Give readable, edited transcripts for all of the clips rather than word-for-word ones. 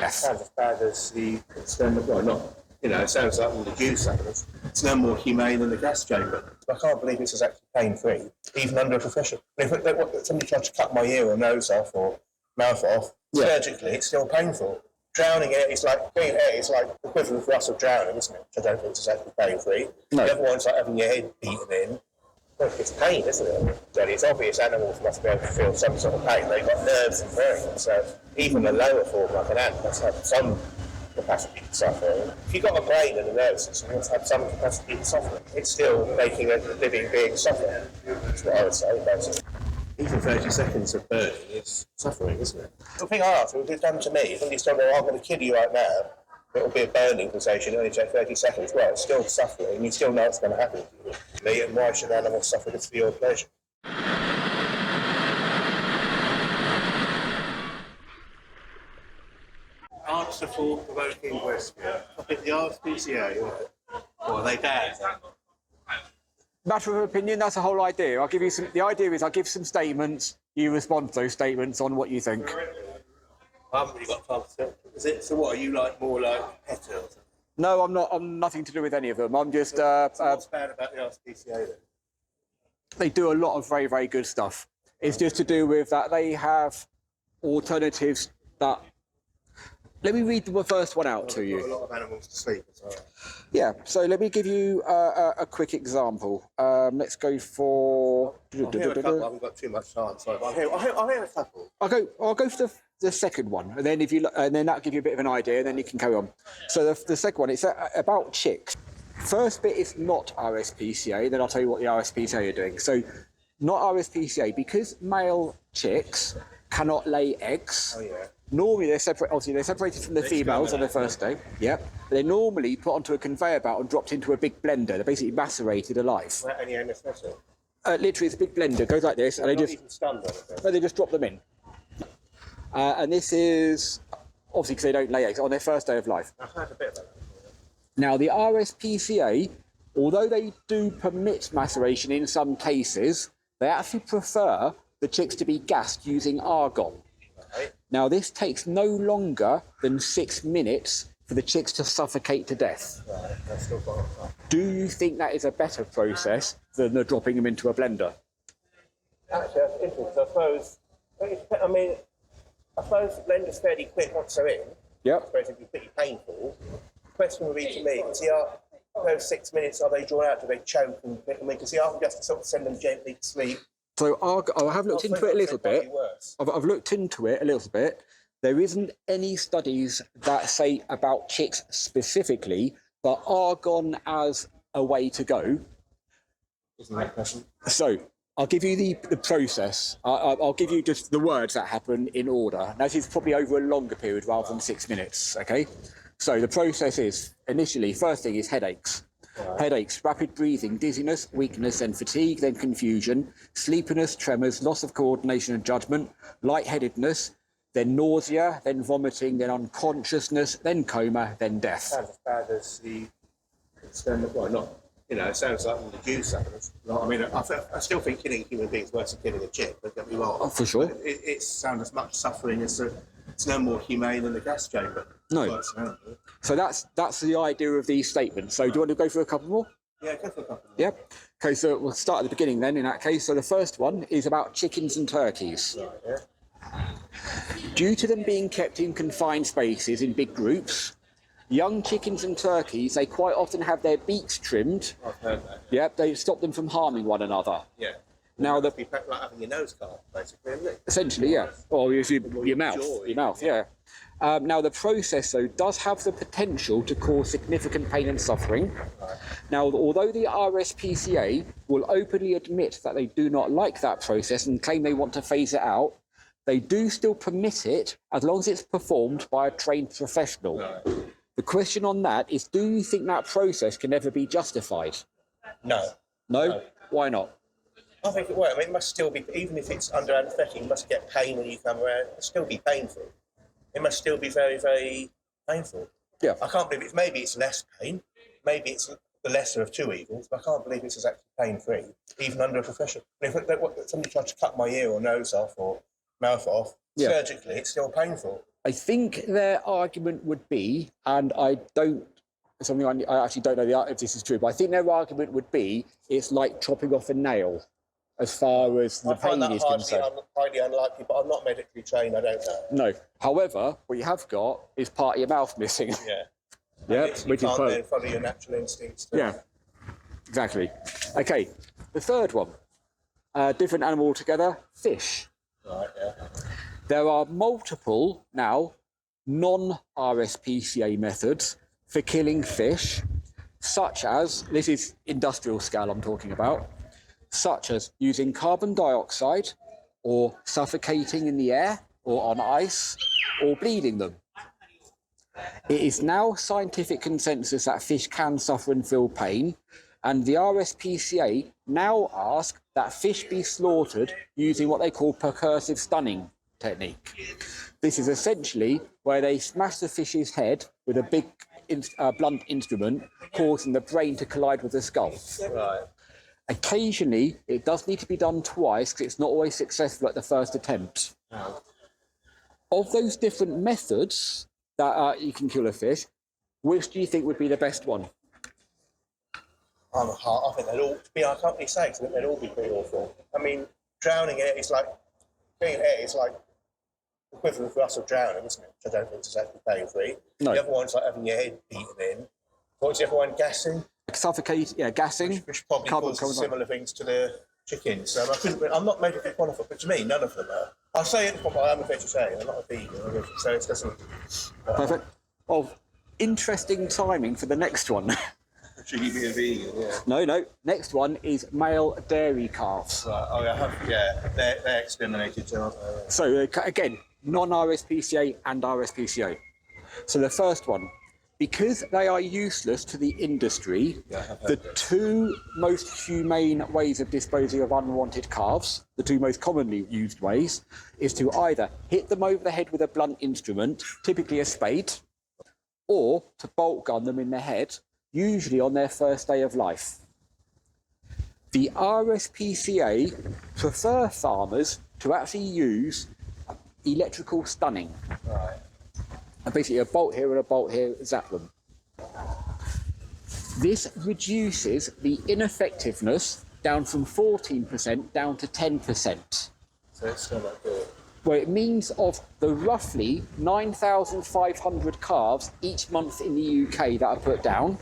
death. Sounds as bad as the experiment. Well, not, you know, it sounds like all the juice animals. It's no more humane than the gas chamber. I can't believe this is actually pain-free, even under a profession. If somebody tried to cut my ear or nose off or mouth off, surgically, it's still painful. Drowning it, it's like being air, it's like the equivalent for us of drowning, isn't it? Which I don't think is actually pain-free. No. The other one's like having your head beaten in. Well, it's pain, isn't it? But it's obvious animals must be able to feel some sort of pain. They've got nerves and brains, so even a lower form like an ant must have some capacity to suffer. If you've got a brain and a nervous system, you must have some capacity to suffer. It's still making a living being suffer. That's what I would say, basically. Even 30 seconds of burning is suffering, isn't it? The thing I asked, if it's done to me, if it's done, well, I'm going to kill you right now, it'll be a burning sensation, only take 30 seconds. Well, it's still suffering, you still know it's going to happen to you. And why should animals suffer this for your pleasure? Answer for provoking question. I think the RSPCA, or are they bad? Matter of opinion, that's the whole idea. I'll give you some. The idea is I'll give some statements, you respond to those statements on what you think. I haven't really got time to. Is it? So what, are you like more like PETA or something? No, I'm not. I'm nothing to do with any of them. I'm just. So what's bad about the RSPCA then? They do a lot of very, very good stuff. It's just to do with that they have alternatives that. Let me read the first one out to you. A lot of animals to sleep as well. Yeah, so let me give you a quick example. Let's go for. I'll hear a couple. I haven't got too much time, so I'll hear a couple. I'll go for the second one, and then that'll give you a bit of an idea, and then you can carry on. So the second one, it's about chicks. First bit is not RSPCA, then I'll tell you what the RSPCA are doing. So, not RSPCA, because male chicks cannot lay eggs. Oh yeah. Normally they're separated from the females on their first day. Yep. They're normally put onto a conveyor belt and dropped into a big blender. They're basically macerated alive. Without any anesthetic? Literally, it's a big blender. Goes like this, and they just. Even stunned on it, no, they just drop them in. And this is obviously because they don't lay eggs on their first day of life. I've heard a bit about that. Now, the RSPCA, although they do permit maceration in some cases, they actually prefer the chicks to be gassed using argon. Right. Now, this takes no longer than 6 minutes for the chicks to suffocate to death. Right, that's still got time. Do you think that is a better process than the dropping them into a blender? Actually, that's interesting. I suppose the blender's fairly quick once they're in. Yep. I suppose it'd be pretty painful. The question would be to me, those 6 minutes, are they drawn out? Do they choke? And because the argon just sort of send them gently to sleep. So I have looked into it a little bit. I've looked into it a little bit. There isn't any studies that say about chicks specifically, but argon as a way to go. Isn't that question? So I'll give you the process. I'll give you just the words that happen in order. Now, this is probably over a longer period rather than 6 minutes, okay? So the process is, initially, first thing is headaches. Right. Headaches, rapid breathing, dizziness, weakness, then fatigue, then confusion, sleepiness, tremors, loss of coordination and judgment, lightheadedness, then nausea, then vomiting, then unconsciousness, then coma, then death. Sounds as bad as the experiment. Well, not, you know, it sounds like all the juice animals. I mean, I still think killing human beings is worse than killing a chick, don't get me wrong. Oh, for sure. It sounds as much suffering as it's no more humane than the gas chamber. No. So that's the idea of these statements. So do you want to go for a couple more? Yeah, go for a couple more. Yep. Okay, so we'll start at the beginning then in that case. So the first one is about chickens and turkeys. Right, yeah. Due to them being kept in confined spaces in big groups, young chickens and turkeys, they quite often have their beaks trimmed. I've heard that. Yep, they stop them from harming one another. Yeah. Now It'd be like having your nose cut, basically, isn't it? Essentially, yeah. Or your mouth. jaw, Your mouth, yeah. Now, the process, though, does have the potential to cause significant pain and suffering. Right. Now, although the RSPCA will openly admit that they do not like that process and claim they want to phase it out, they do still permit it as long as it's performed by a trained professional. Right. The question on that is, do you think that process can ever be justified? No. No? Why not? I think it will. I mean, it must still be, even if it's under anaesthetic, you must get pain when you come around. It must still be painful. It must still be very, very painful. Yeah. I can't believe it. Maybe it's less pain. Maybe it's the lesser of two evils, but I can't believe this is actually pain-free, even under a profession. If somebody tried to cut my ear or nose off or mouth off, surgically, it's still painful. I think their argument would be, and I actually don't know if this is true, but I think their argument would be it's like chopping off a nail as far as the pain is concerned. Highly unlikely, but I'm not medically trained, I don't know. No. However, what you have got is part of your mouth missing. Yeah. Yeah, which is then follow your natural instincts. Yeah, exactly. Okay, the third one, different animal altogether, fish. Right, yeah. There are multiple now non-RSPCA methods for killing fish, such as, this is industrial scale I'm talking about, such as using carbon dioxide or suffocating in the air or on ice or bleeding them. It is now scientific consensus that fish can suffer and feel pain, and the RSPCA now ask that fish be slaughtered using what they call percussive stunning technique. This is essentially where they smash the fish's head with a big blunt instrument, causing the brain to collide with the skull. Right. Occasionally, it does need to be done twice because it's not always successful at the first attempt. Oh. Of those different methods that you can kill a fish, which do you think would be the best one? I think they'd all be, I can't really say, because they'd all be pretty awful. I mean, drowning it is like, being it is like equivalent for us of drowning, isn't it? Which I don't think is actually pain-free. No. The other one's like having your head beaten in. What's the other one? Gassing? Suffocate, yeah, gassing. Which probably causes similar things to the chickens. So I'm not medically qualified, but to me, none of them are. I say it from I'm a vegetarian, I'm not a vegan, so it doesn't... Perfect. Oh, interesting timing for the next one. Should you be a vegan? Yeah. No. Next one is male dairy calves. Right. Oh, yeah, they're exterminated too, aren't they? So again, non-RSPCA and RSPCA. So the first one, because they are useless to the industry, the two most humane ways of disposing of unwanted calves, the two most commonly used ways, is to either hit them over the head with a blunt instrument, typically a spade, or to bolt gun them in the head, usually on their first day of life. The RSPCA prefer farmers to actually use electrical stunning. Right. And basically a bolt here and a bolt here, zap them. This reduces the ineffectiveness down from 14% down to 10%. So it's still not good. Well, it means of the roughly 9,500 calves each month in the UK that are put down,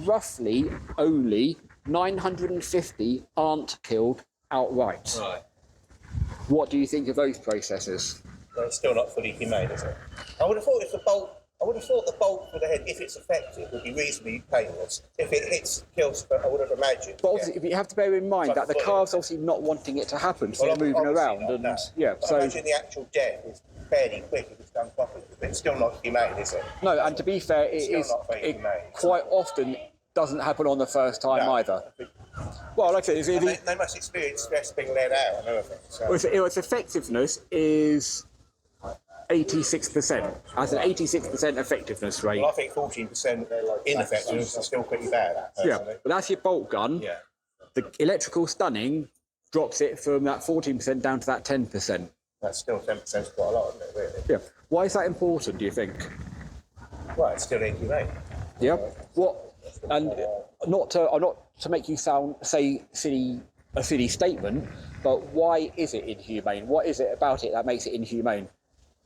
roughly only 950 aren't killed outright. Right. What do you think of those processes? Well, it's still not fully humane, is it? I would have thought the bolt for the head, if it's effective, would be reasonably painless. If it kills, I would have imagined. But obviously, you have to bear in mind that the calves obviously not wanting it to happen, so they're moving around. I imagine the actual death is fairly quick if it's done properly, but it's still not humane, is it? No, and to be fair, it quite often doesn't happen on the first time either. Well, like I said, they must experience stress being let out and everything. So. Its effectiveness is 86%. Has an 86% effectiveness rate. Well, I think 14% ineffectiveness is still pretty bad. Yeah, but that's your bolt gun. Yeah. The electrical stunning drops it from that 14% down to that 10%. That's still 10% is quite a lot, isn't it, really? Yeah. Why is that important, do you think? Well, it's still inhumane. Yeah. What? And not to make you say a silly statement, but why is it inhumane? What is it about it that makes it inhumane?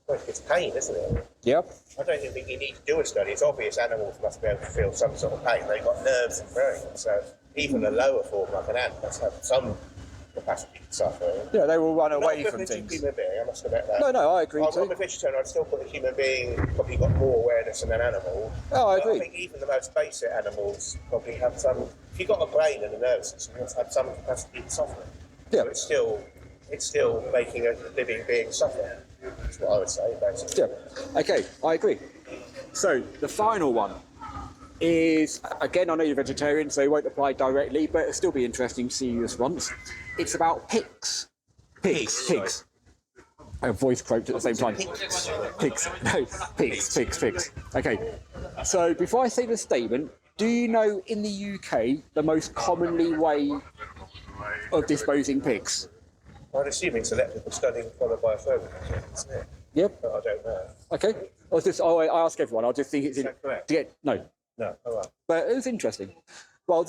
Well, it's pain, isn't it? Yeah. I don't even think you need to do a study. It's obvious animals must be able to feel some sort of pain. They've got nerves and brains, so even a lower form like an ant must have some capacity to suffer. Yeah, they will run away from things. Human being, I must admit that. No, I agree too. I'm a vegetarian. I'd still put a human being probably got more awareness than an animal. Oh, I agree. I think even the most basic animals probably have some. If you've got a brain and a nervous system, you must have some capacity to suffer. Yeah. So it's still making a living being suffer. That's what I would say, basically. Yeah. Okay, I agree. So the final one is, again, I know you're vegetarian, so it won't apply directly, but it'll still be interesting to see your response. It's about pigs. Pigs. I voice croaked at the same time. Pigs. No, pigs. Okay. So before I say the statement, do you know in the UK the most commonly way of disposing pigs? I'd assume it's electrical stunning followed by a phone, isn't it? Yep. But I don't know. Okay. I ask everyone. I just think it's Is that correct? to get no. No. All right. But it was interesting. Well,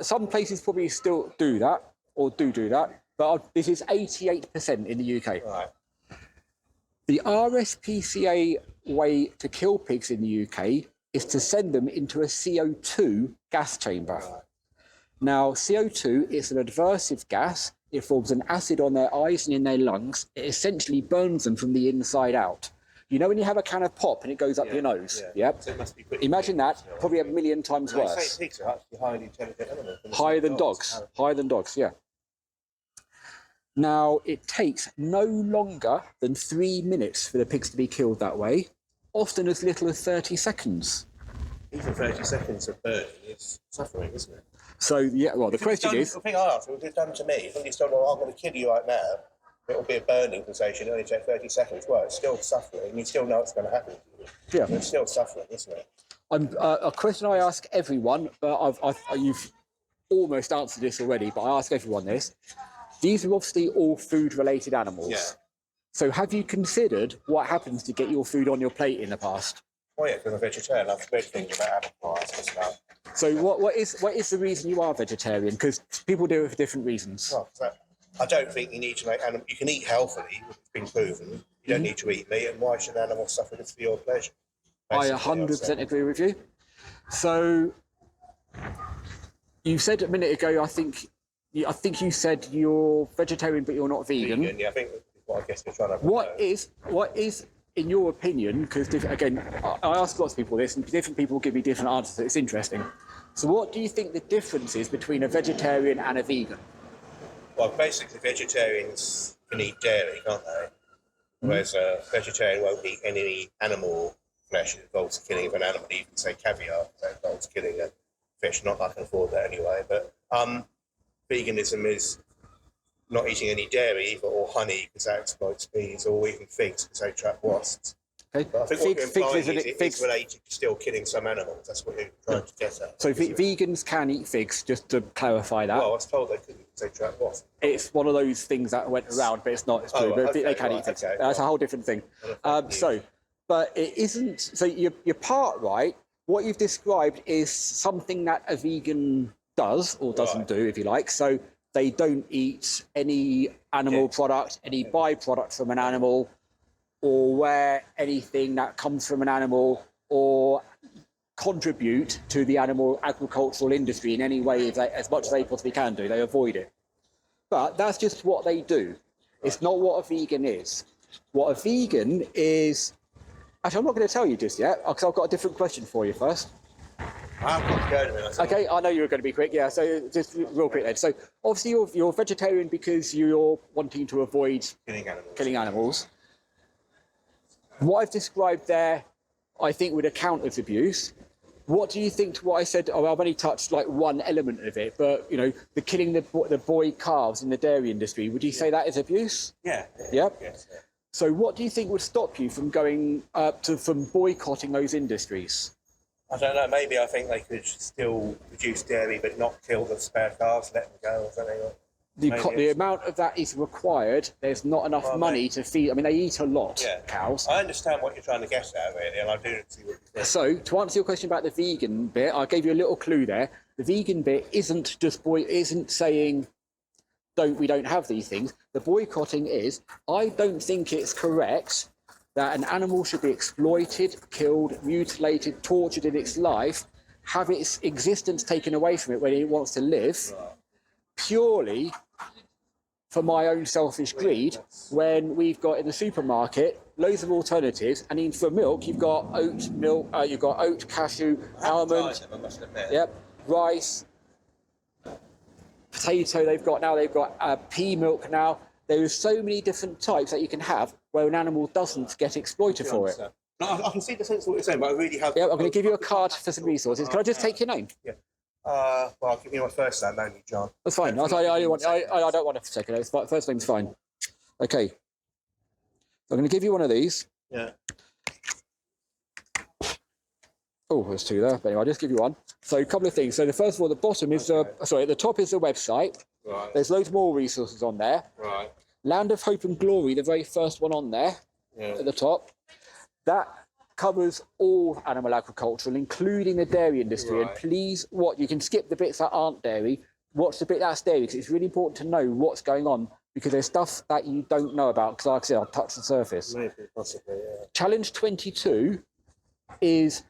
some places probably still do that or do that, but this is 88% in the UK. Right. The RSPCA way to kill pigs in the UK is to send them into a CO2 gas chamber. Right. Now, CO2 is an aversive gas. It forms an acid on their eyes and in their lungs. It essentially burns them from the inside out. You know when you have a can of pop and it goes up your nose? Yeah. Yep. So it must be pretty Imagine that, probably a million times They worse. say pigs are actually highly intelligent animals. Higher than dogs. Higher than dogs, yeah. Now, it takes no longer than 3 minutes for the pigs to be killed that way, often as little as 30 seconds. Even 30 seconds of burning is suffering, isn't it? So, yeah, well, the question is... The thing I asked, if it's done to me, if it's done, well, I'm going to kill you right now, it'll be a burning sensation, it'll only take 30 seconds. Well, it's still suffering, you still know it's going to happen to you. Yeah. It's still suffering, isn't it? A question I ask everyone, but you've almost answered this already, but I ask everyone this. These are obviously all food-related animals. Yeah. So have you considered what happens to get your food on your plate in the past? Oh yeah, because I'm a vegetarian, I've read things about apple pies and stuff. So what is the reason you are vegetarian? Because people do it for different reasons. Well, I don't think you need to make animals... You can eat healthily, it's been proven. You don't need to eat meat, and why should animals suffer this for your pleasure? I Basically, 100% agree with you. So you said a minute ago, I think you said you're vegetarian, but you're not vegan. Yeah, I think that's what I guess you're trying to... What is, in your opinion, because again, I ask lots of people this, and different people give me different answers, so it's interesting. So what do you think the difference is between a vegetarian and a vegan? Well, basically, vegetarians can eat dairy, can't they? Whereas a vegetarian won't eat any animal flesh. It involves the killing of an animal. You can say caviar, that involves killing a fish. Not that I can afford that anyway. But veganism is not eating any dairy either, or honey, because that exploits bees, or even figs, because they trap wasps. Okay. But I think what you're implying is figs related to still killing some animals. That's what you're trying to get at. So vegans can eat figs, just to clarify that. Well, I was told they couldn't because they trap wasps. It's one of those things that went around, but it's not. It's true. Oh, but okay, they can eat figs. That's a whole different thing. But it isn't. So you're part right. What you've described is something that a vegan does or doesn't do, if you like. So they don't eat any animal product, any byproduct from an animal, or wear anything that comes from an animal, or contribute to the animal agricultural industry in any way, as much as they possibly can do. They avoid it. But that's just what they do. It's not what a vegan is. What a vegan is... Actually, I'm not going to tell you just yet, because I've got a different question for you first. I've got to go in a minute. Okay, I know you were going to be quick. Yeah, so just real quick then. So obviously you're vegetarian because you're wanting to avoid killing animals. What I've described there, I think, would account as abuse. What do you think to what I said? Oh, I've only touched like one element of it, but the killing the boy calves in the dairy industry. Would you say that is abuse? Yeah. Yep. Yes, yeah. So what do you think would stop you from going from boycotting those industries? I don't know. Maybe I think they could still produce dairy, but not kill the spare calves, let them go or something. The amount of that is required. There's not enough money to feed. I mean, they eat a lot, cows. I understand what you're trying to get at, really, and I do see what you're So, saying. to answer your question about the vegan bit, I gave you a little clue there. The vegan bit isn't saying we don't have these things. The boycotting is, I don't think it's correct that an animal should be exploited, killed, mutilated, tortured in its life, have its existence taken away from it when it wants to live, purely for my own selfish greed, when we've got in the supermarket loads of alternatives, and even for milk you've got oat milk, you've got oat, cashew, almond, rice, potato. They've got pea milk now. There are so many different types that you can have where an animal doesn't get exploited for it. No, I can see the sense of what you're saying, but I really have... Yeah, I'm going to give you a card for some resources. Can I just take your name? Yeah. Well, I'll give you my first name, only John. That's fine. I don't want a second. It's fine. First name's fine. Okay. So I'm going to give you one of these. Yeah. Oh, there's two there. But anyway, I'll just give you one. So a couple of things. So the first of all, the bottom is at the top is the website. Right. There's loads more resources on there. Right. Land of Hope and Glory, the very first one on there. at the top. That covers all animal agriculture, including the dairy industry. And please, you can skip the bits that aren't dairy. Watch the bit that's dairy, because it's really important to know what's going on, because there's stuff that you don't know about. Because, like I said, I'll touch the surface. Maybe, possibly, yeah. Challenge 22 is,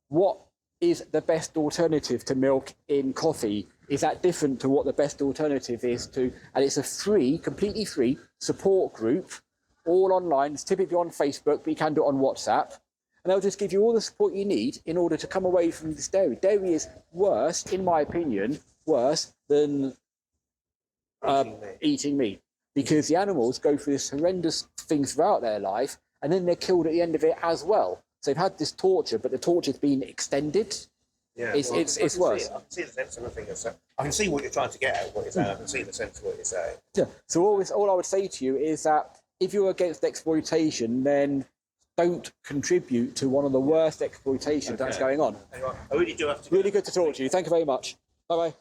what is the best alternative to milk in coffee? Is that different to what the best alternative is to? And it's a free, completely free support group, all online. It's typically on Facebook, but you can do it on WhatsApp. And they'll just give you all the support you need in order to come away from this dairy. Dairy is worse, in my opinion, worse than eating meat, because the animals go through this horrendous things throughout their life, and then they're killed at the end of it as well. So they've had this torture, but the torture's been extended. Yeah, it's worse. I can see the sense of the thing. I can see what you're trying to get at, what you're saying. I can see the sense of what you're saying. Yeah. So all I would say to you is that if you're against exploitation, then don't contribute to one of the worst exploitations that's going on. Anyway, I really do have to. Really good to talk to you. Thank you very much. Bye-bye.